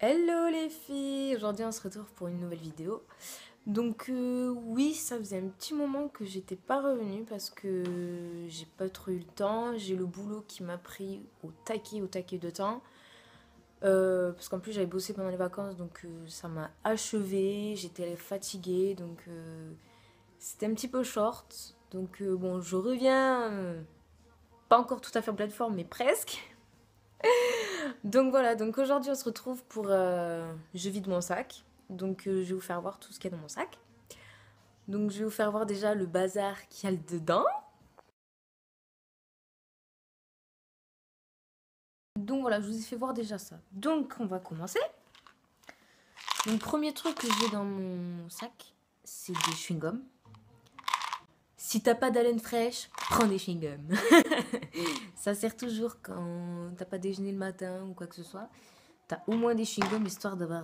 Hello les filles, aujourd'hui on se retrouve pour une nouvelle vidéo. Donc oui, ça faisait un petit moment que j'étais pas revenue parce que j'ai pas trop eu le temps. J'ai le boulot qui m'a pris au taquet de temps. Parce qu'en plus j'avais bossé pendant les vacances, donc ça m'a achevé. J'étais fatiguée, donc c'était un petit peu short. Donc bon, je reviens, pas encore tout à fait en plateforme, mais presque. Donc voilà, donc aujourd'hui on se retrouve pour je vide mon sac. Donc je vais vous faire voir tout ce qu'il y a dans mon sac. Donc je vais vous faire voir déjà le bazar qu'il y a dedans. Donc voilà, je vous ai fait voir déjà ça. Donc on va commencer. Donc premier truc que j'ai dans mon sac, c'est des chewing-gums. Si t'as pas d'haleine fraîche, prends des chewing-gums. Ça sert toujours quand t'as pas déjeuné le matin ou quoi que ce soit. T'as au moins des chewing-gums histoire d'avoir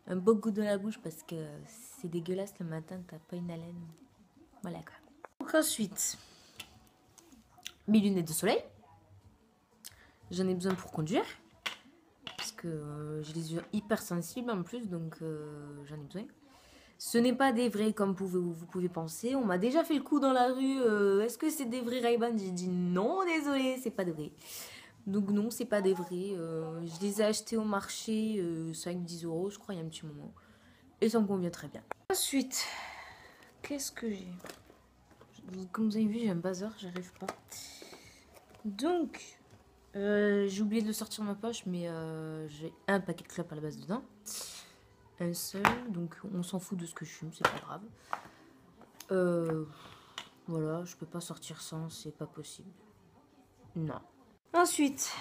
un beau goût dans la bouche parce que c'est dégueulasse le matin, t'as pas une haleine. Voilà quoi. Donc ensuite, mes lunettes de soleil. J'en ai besoin pour conduire. Parce que j'ai les yeux hyper sensibles en plus, donc j'en ai besoin. Ce n'est pas des vrais comme vous pouvez penser. On m'a déjà fait le coup dans la rue. Est-ce que c'est des vrais Ray-Ban? J'ai dit non, désolé, c'est pas des vrais. Donc non, c'est pas des vrais. Je les ai achetés au marché 5-10 € je crois, il y a un petit moment. Et ça me convient très bien. Ensuite, qu'est-ce que j'ai? Comme vous avez vu, j'ai un bazar, j'arrive pas. Donc, j'ai oublié de le sortir de ma poche, mais j'ai un paquet de clopes à la base dedans. Un seul, donc on s'en fout de ce que je fume, c'est pas grave. Voilà, je peux pas sortir sans, c'est pas possible. Non. Ensuite,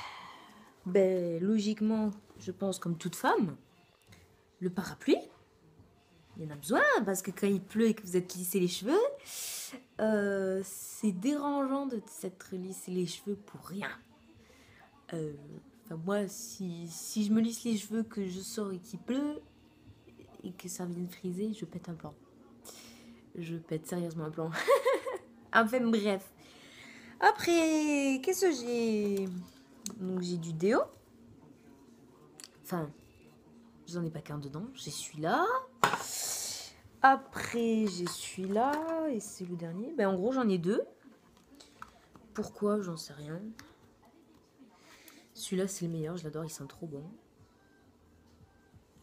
ben logiquement, je pense comme toute femme, le parapluie. Il y en a besoin parce que quand il pleut et que vous êtes lissé les cheveux, c'est dérangeant de s'être lissé les cheveux pour rien. Enfin, moi, si je me lisse les cheveux, que je sors et qu'il pleut et que ça vienne friser, je pète un plomb. Je pète sérieusement un plomb. Enfin, bref. Après, qu'est-ce que j'ai? Donc, j'ai du déo. Enfin, j'en ai pas qu'un dedans. J'ai celui-là. Après, j'ai celui-là. Et c'est le dernier. Ben, en gros, j'en ai deux. Pourquoi? J'en sais rien. Celui-là, c'est le meilleur. Je l'adore. Il sent trop bon.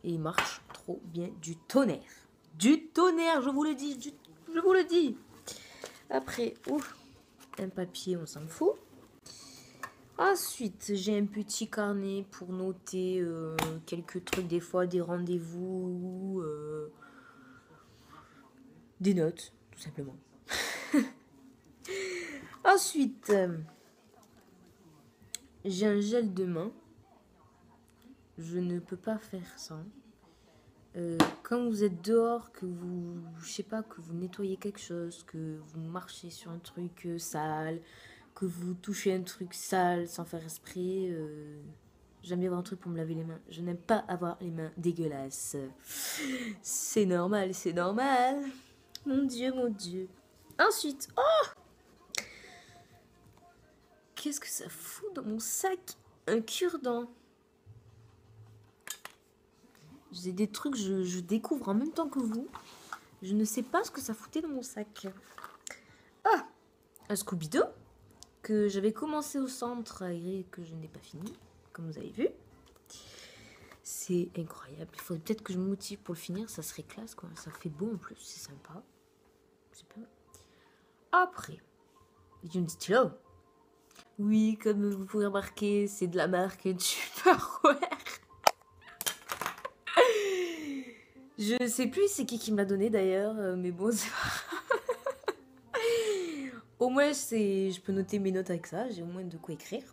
Et il marche trop bien. Du tonnerre. Du tonnerre, je vous le dis. Je vous le dis. Après, ouf, un papier, on s'en fout. Ensuite, j'ai un petit carnet pour noter quelques trucs, des fois des rendez-vous, des notes, tout simplement. Ensuite, j'ai un gel de main. Je ne peux pas faire sans. Quand vous êtes dehors, que vous, je sais pas, que vous nettoyez quelque chose, que vous marchez sur un truc sale, que vous touchez un truc sale sans faire esprit, j'aime bien avoir un truc pour me laver les mains. Je n'aime pas avoir les mains dégueulasses. C'est normal, c'est normal. Mon Dieu, mon Dieu. Ensuite, oh, qu'est-ce que ça fout dans mon sac? Un cure-dent. J'ai des trucs, je découvre en même temps que vous. Je ne sais pas ce que ça foutait dans mon sac. Ah, un Scooby-Doo que j'avais commencé au centre et que je n'ai pas fini, comme vous avez vu. C'est incroyable. Il faudrait peut-être que je me motive pour le finir. Ça serait classe, quoi. Ça fait beau en plus. C'est sympa. C'est pas... Après, j'ai une stylo. Oui, comme vous pouvez remarquer, c'est de la marque Tupperware. Je sais plus c'est qui me l'a donné d'ailleurs, mais bon, c'est pas... Au moins, je peux noter mes notes avec ça. J'ai au moins de quoi écrire.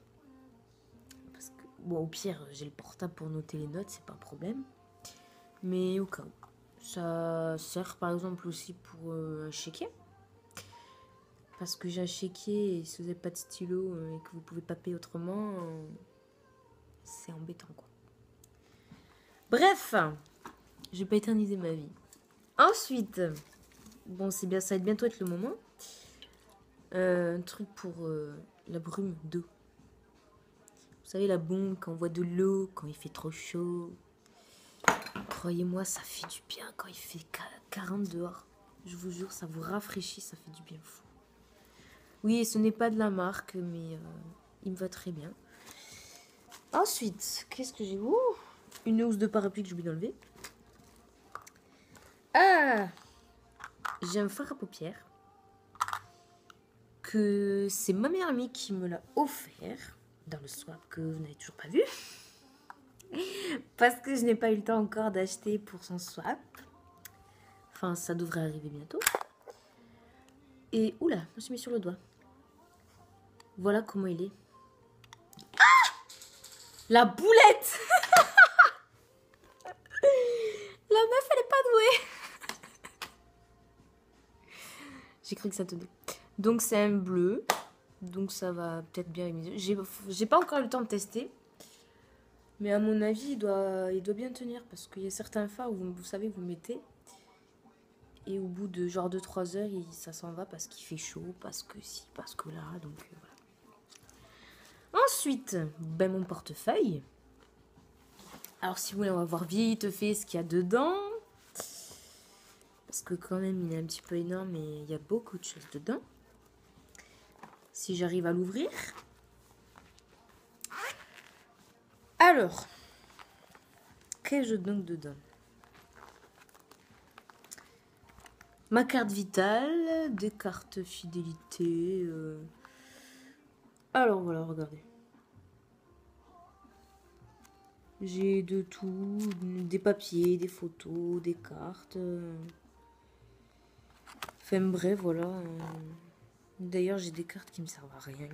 Parce que, bon, au pire, j'ai le portable pour noter les notes, c'est pas un problème. Mais au cas où. Ça sert par exemple aussi pour un chéquier. Parce que j'ai un chéquier et si vous n'avez pas de stylo et que vous pouvez pas payer autrement, c'est embêtant quoi. Bref, je vais pas éterniser ma vie. Ensuite, bon c'est bien, ça va bientôt être le moment. Un truc pour la brume d'eau. Vous savez la bombe quand on voit de l'eau, quand il fait trop chaud. croyez-moi, ça fait du bien quand il fait 40 dehors. Je vous jure, ça vous rafraîchit, ça fait du bien fou. Oui, ce n'est pas de la marque, mais il me va très bien. Ensuite, qu'est-ce que j'ai? Ouh, une housse de parapluie que j'ai oublié d'enlever. Ah, j'ai un fard à paupières. Que c'est ma meilleure amie qui me l'a offert dans le swap que vous n'avez toujours pas vu. Parce que je n'ai pas eu le temps encore d'acheter pour son swap. Enfin, ça devrait arriver bientôt. Et oula, je me suis mis sur le doigt. Voilà comment il est. Ah, la boulette. La meuf, elle est pas douée. J'ai cru que ça tenait. Donc c'est un bleu. Donc ça va peut-être bien avec mes yeux. J'ai pas encore eu le temps de tester. Mais à mon avis, il doit bien tenir. Parce qu'il y a certains fards où vous savez, vous mettez. Et au bout de genre 2-3 heures, ça s'en va parce qu'il fait chaud. Parce que si, parce que là. Donc voilà. Ensuite, ben, mon portefeuille. Alors si vous voulez, on va voir vite fait ce qu'il y a dedans. Parce que quand même, il est un petit peu énorme. Mais il y a beaucoup de choses dedans. Si j'arrive à l'ouvrir. Alors, qu'ai-je donc dedans? Ma carte vitale, des cartes fidélité. Alors voilà, regardez. J'ai de tout, des papiers, des photos, des cartes. Enfin bref, voilà. D'ailleurs, j'ai des cartes qui me servent à rien.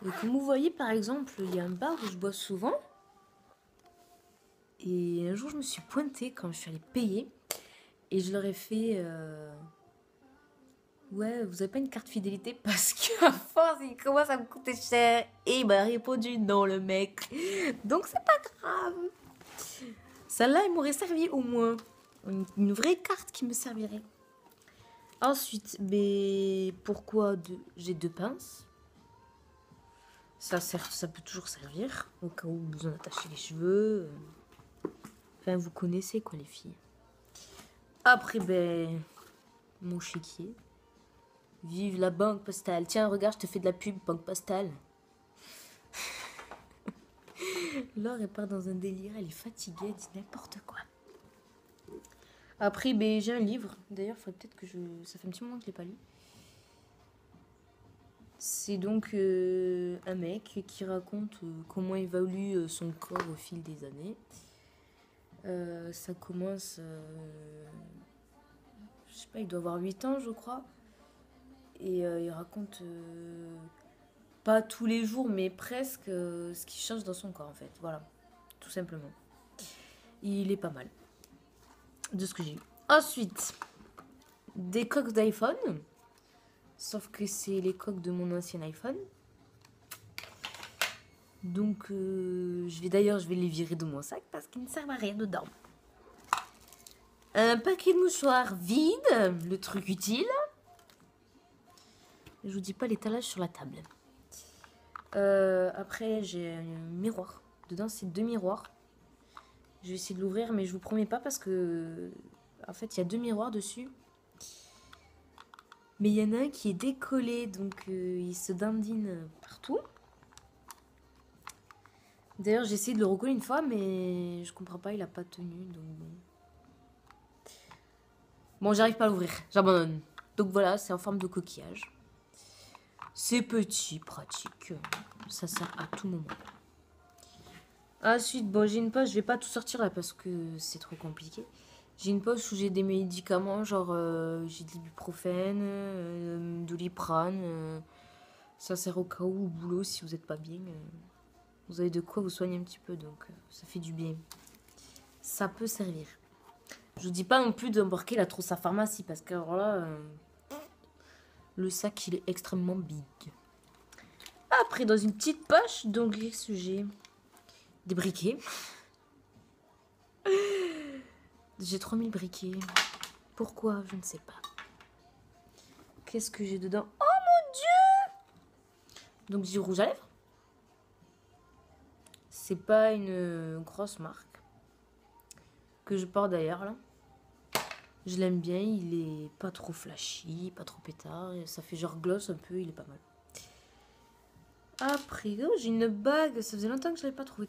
Et comme vous voyez, par exemple, il y a un bar où je bois souvent. Et un jour, je me suis pointée quand je suis allée payer. Et je leur ai fait... Ouais, vous avez pas une carte fidélité? Parce qu'à force, il commence à me coûter cher. Et il m'a répondu non, le mec. Donc, c'est pas grave. Celle-là, il m'aurait servi au moins. Une vraie carte qui me servirait. Ensuite, mais pourquoi j'ai 2 pinces? Ça peut toujours servir. Au cas où besoin d'attacher les cheveux. Enfin, vous connaissez quoi, les filles. Après, ben, mon chéquier. Vive la banque postale. Tiens, regarde, je te fais de la pub, banque postale. Laure, elle part dans un délire, elle est fatiguée, elle dit n'importe quoi. Après, ben, j'ai un livre. D'ailleurs, il faudrait peut-être que ça fait un petit moment que je ne l'ai pas lu. C'est donc un mec qui raconte comment évolue son corps au fil des années. Ça commence... je sais pas, il doit avoir 8 ans, je crois. Et il raconte... pas tous les jours, mais presque ce qui change dans son corps, en fait. Voilà, tout simplement. Il est pas mal, de ce que j'ai eu. Ensuite, des coques d'iPhone. Sauf que c'est les coques de mon ancien iPhone. Donc, je vais les virer de mon sac parce qu'ils ne servent à rien dedans. Un paquet de mouchoirs vide, le truc utile. Je vous dis pas l'étalage sur la table. Après, j'ai un miroir. Dedans, c'est 2 miroirs. Je vais essayer de l'ouvrir, mais je vous promets pas parce que... En fait, il y a 2 miroirs dessus. Mais il y en a un qui est décollé, donc il se dandine partout. D'ailleurs, j'ai essayé de le recoller une fois, mais je comprends pas, il a pas tenu. Donc bon, j'arrive pas à l'ouvrir, j'abandonne. Donc voilà, c'est en forme de coquillage. C'est petit, pratique. Ça sert à tout moment. Ensuite, bon, j'ai une poche, je vais pas tout sortir là parce que c'est trop compliqué. J'ai une poche où j'ai des médicaments, genre j'ai de l'ibuprofène, Doliprane. Ça sert au cas où au boulot, si vous n'êtes pas bien. Vous avez de quoi vous soigner un petit peu, donc ça fait du bien. Ça peut servir. Je vous dis pas non plus d'embarquer la trousse à pharmacie, parce que alors là, le sac, il est extrêmement big. Après, dans une petite poche, donc qu'est-ce que j'ai? Des briquets. J'ai 3000 briquets. Pourquoi? Je ne sais pas. Qu'est-ce que j'ai dedans? Oh mon Dieu! Donc du rouge à lèvres. C'est pas une grosse marque. Que je porte d'ailleurs là. Je l'aime bien, il est pas trop flashy, pas trop pétard. Et ça fait genre gloss un peu, il est pas mal. Après, oh, j'ai une bague. Ça faisait longtemps que je l'avais pas trouvée.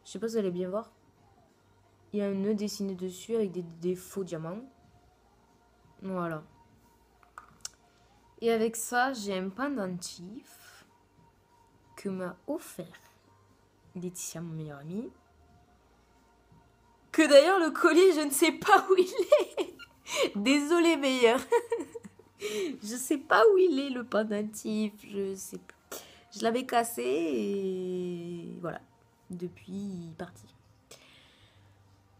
Je sais pas si vous allez bien voir. Il y a un nœud dessiné dessus avec des faux diamants. Voilà. Et avec ça, j'ai un pendentif que m'a offert Laetitia, mon meilleur ami. Que d'ailleurs, le collier, je ne sais pas où il est. Désolée, meilleur. Je sais pas où il est, le pendentif. Je sais plus. Je l'avais cassé et voilà. Depuis, il est parti.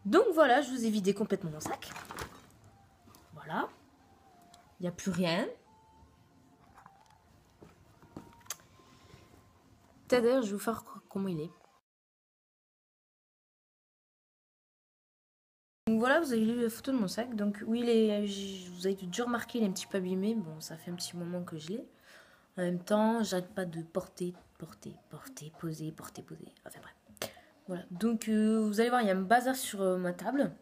Donc voilà, je vous ai vidé complètement mon sac. Voilà. Il n'y a plus rien. D'ailleurs, je vais vous faire comment il est. Donc voilà, vous avez vu la photo de mon sac. Donc oui, vous avez dû remarquer, il est un petit peu abîmé. Bon, ça fait un petit moment que je l'ai. En même temps, j'arrête pas de porter, poser. Enfin bref. Voilà. Donc vous allez voir, il y a un bazar sur ma table.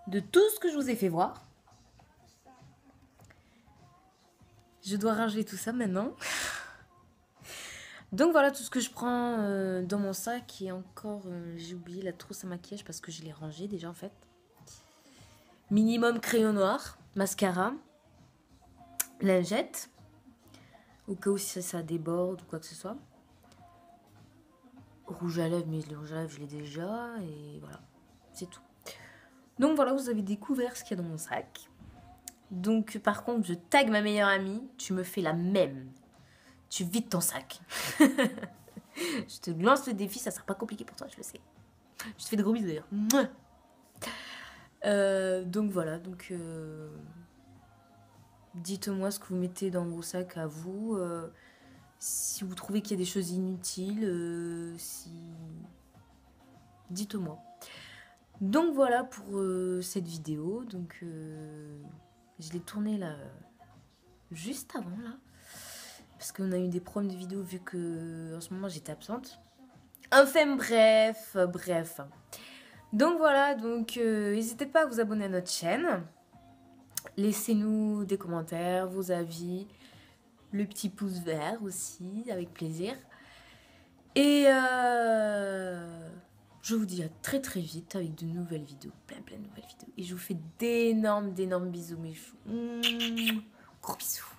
De tout ce que je vous ai fait voir. Je dois ranger tout ça maintenant. Donc voilà tout ce que je prends dans mon sac. Et encore, j'ai oublié la trousse à maquillage parce que je l'ai rangée déjà en fait. Minimum crayon noir, mascara, lingette. Au cas où ça déborde ou quoi que ce soit. Rouge à lèvres, mais le rouge à lèvres je l'ai déjà. Et voilà, c'est tout. Donc voilà, vous avez découvert ce qu'il y a dans mon sac. Donc par contre, je tag ma meilleure amie. Tu me fais la même. Tu vides ton sac. Je te lance le défi, ça sera pas compliqué pour toi, je le sais. Je te fais de gros bisous d'ailleurs. Donc voilà, donc dites-moi ce que vous mettez dans vos sacs à vous. Si vous trouvez qu'il y a des choses inutiles, dites-moi. Donc voilà pour cette vidéo. Donc je l'ai tournée là juste avant là. Parce qu'on a eu des problèmes de vidéo vu que en ce moment j'étais absente. Enfin bref. Donc voilà, donc n'hésitez pas à vous abonner à notre chaîne. Laissez-nous des commentaires, vos avis, le petit pouce vert aussi, avec plaisir. Et je vous dis à très vite avec de nouvelles vidéos, plein de nouvelles vidéos. Et je vous fais d'énormes bisous, mes choux. Gros bisous.